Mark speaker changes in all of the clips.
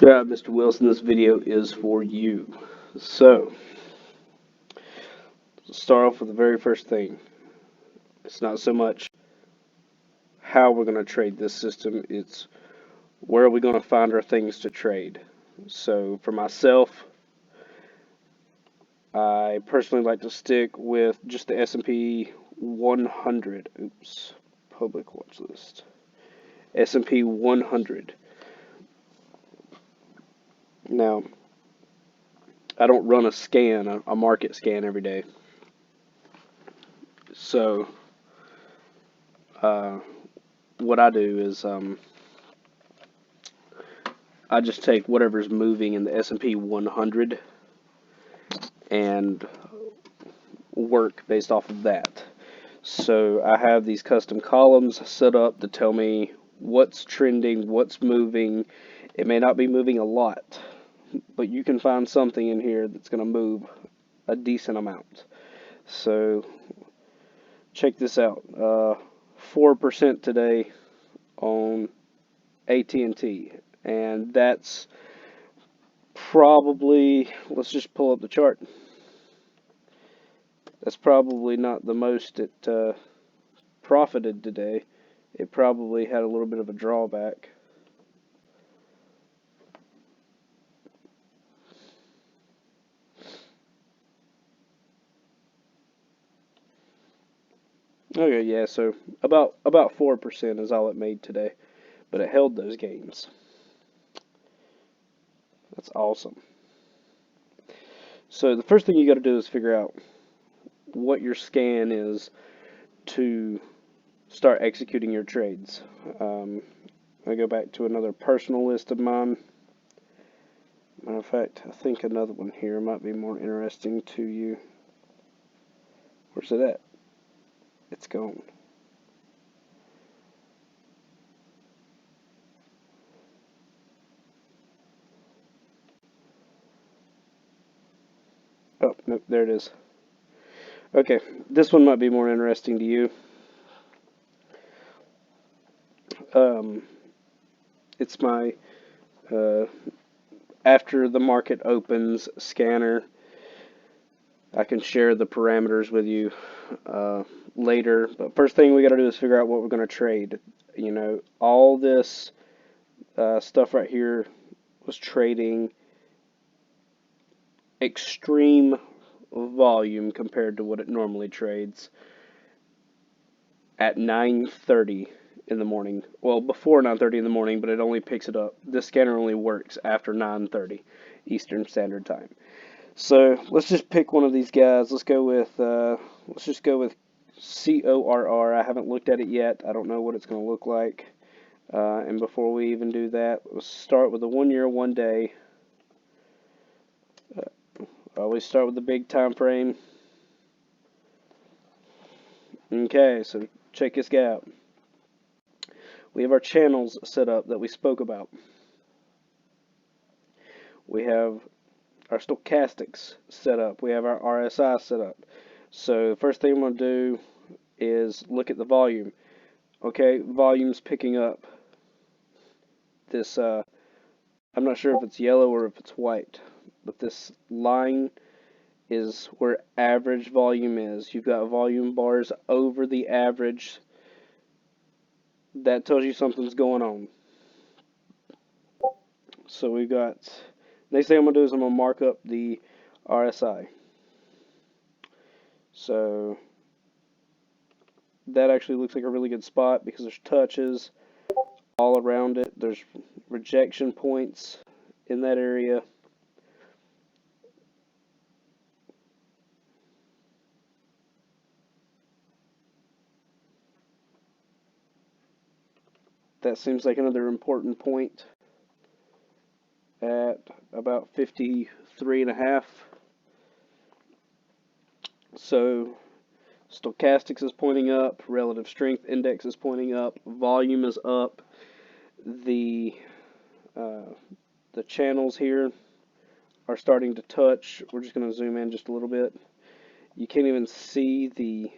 Speaker 1: Yeah, Mr. Wilson, this video is for you. So, let's start off with the very first thing. It's not so much how we're going to trade this system, it's where are we going to find our things to trade. So, for myself, I personally like to stick with just the S&P 100. Oops, public watch list. S&P 100. Now, I don't run a scan, a market scan every day. So, uh, what I do is I just take whatever's moving in the S&P 100 and work based off of that. So I have these custom columns set up to tell me what's trending, what's moving. It may not be moving a lot, but you can find something in here that's going to move a decent amount. So check this out. 4% today on AT&T, and that's probably, let's just pull up the chart. That's probably not the most it profited today. It probably had a little bit of a drawback. Okay, yeah, so about 4% is all it made today, but it held those gains. That's awesome. So the first thing you got to do is figure out what your scan is to start executing your trades. I go back to another personal list of mine. Matter of fact, I think another one here might be more interesting to you. Where's it at? It's gone. Oh, nope, there it is. Okay, this one might be more interesting to you. Um, it's my uh, after the market opens scanner. I can share the parameters with you later. But first thing we got to do is figure out what we're going to trade. You know, all this stuff right here was trading extreme volume compared to what it normally trades at 9:30 in the morning. Well, before 9:30 in the morning, but it only picks it up. This scanner only works after 9:30 Eastern Standard Time. So let's just pick one of these guys. Let's just go with CORR. I haven't looked at it yet. I don't know what it's going to look like. And before we even do that, let's start with the 1 year, 1 day. I always start with the big time frame. Okay, so check this guy out. We have our channels set up that we spoke about. We have our stochastics set up. We have our RSI set up. So the first thing I'm going to do is look at the volume. Okay, volume's picking up. This, I'm not sure if it's yellow or if it's white, but this line is where average volume is. You've got volume bars over the average. That tells you something's going on. So we've got, next thing I'm going to do is I'm going to mark up the RSI. So that actually looks like a really good spot because there's touches all around it. There's rejection points in that area. That seems like another important point at about 53.5. So stochastics is pointing up, relative strength index is pointing up, volume is up. The uh, the channels here are starting to touch. We're just going to zoom in just a little bit. You can't even see the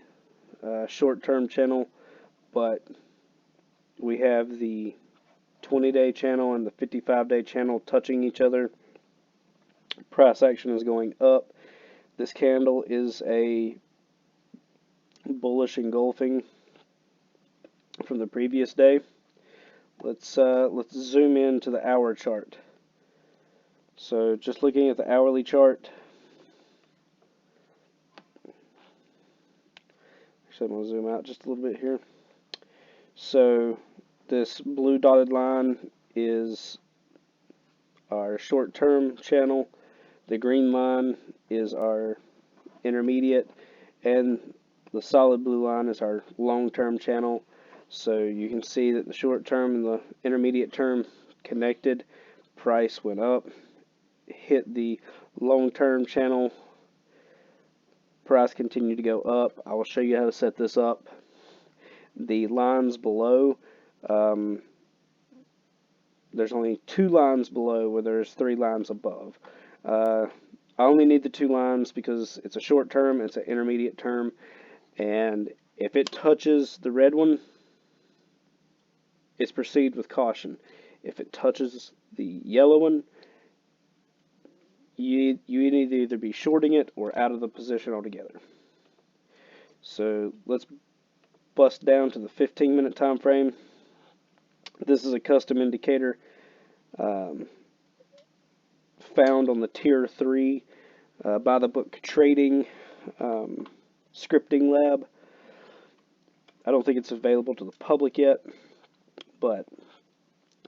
Speaker 1: short-term channel, but we have the 20-day channel and the 55-day channel touching each other. Price action is going up. This candle is a bullish engulfing from the previous day. Let's zoom in to the hour chart. So just looking at the hourly chart. Actually, I'm going to zoom out just a little bit here. So this blue dotted line is our short-term channel. The green line is our intermediate, and the solid blue line is our long-term channel. So you can see that the short-term and the intermediate term connected. Price went up, hit the long-term channel. Price continued to go up. I will show you how to set this up. The lines below, there's only 2 lines below where there's 3 lines above. I only need the 2 lines because it's a short term, it's an intermediate term, and if it touches the red one, it's proceed with caution. If it touches the yellow one, you need to either be shorting it or out of the position altogether. So let's bust down to the 15-minute time frame. This is a custom indicator found on the Tier 3 by the book Trading Scripting Lab. I don't think it's available to the public yet, but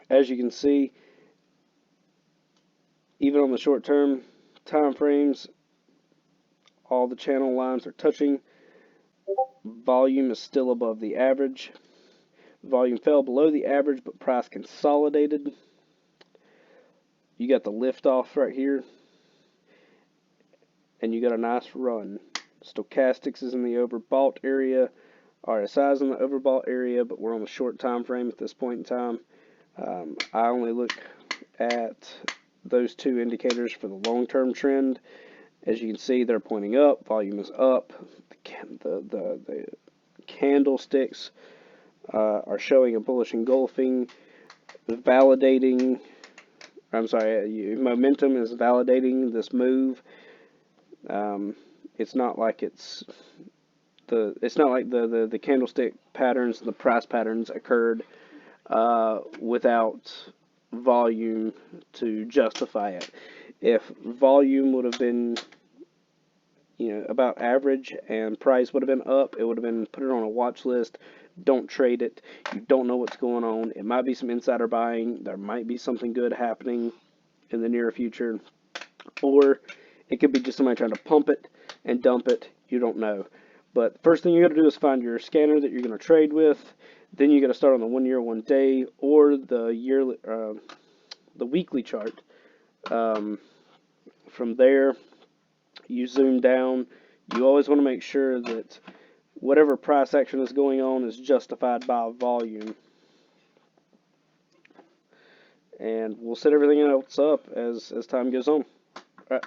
Speaker 1: as you can see, even on the short-term time frames, all the channel lines are touching. Volume is still above the average. Volume fell below the average, but price consolidated. You got the lift off right here, and you got a nice run. Stochastics is in the overbought area. RSI is in the overbought area, but we're on the short time frame at this point in time. I only look at those 2 indicators for the long-term trend. As you can see, they're pointing up. Volume is up. The candlesticks are showing a bullish engulfing, validating. Momentum is validating this move. It's not like the candlestick patterns and the price patterns occurred without volume to justify it. If volume would have been about average and price would have been up, it would have been put it on a watch list. Don't trade it. You don't know what's going on. It might be some insider buying. There might be something good happening in the near future, or it could be just somebody trying to pump it and dump it. You don't know. But first thing you got to do is find your scanner that you're going to trade with. Then you got to start on the 1 year, 1 day, or the yearly, the weekly chart. From there, you zoom down. You always want to make sure that whatever price action is going on is justified by volume. And we'll set everything else up as time goes on. All right.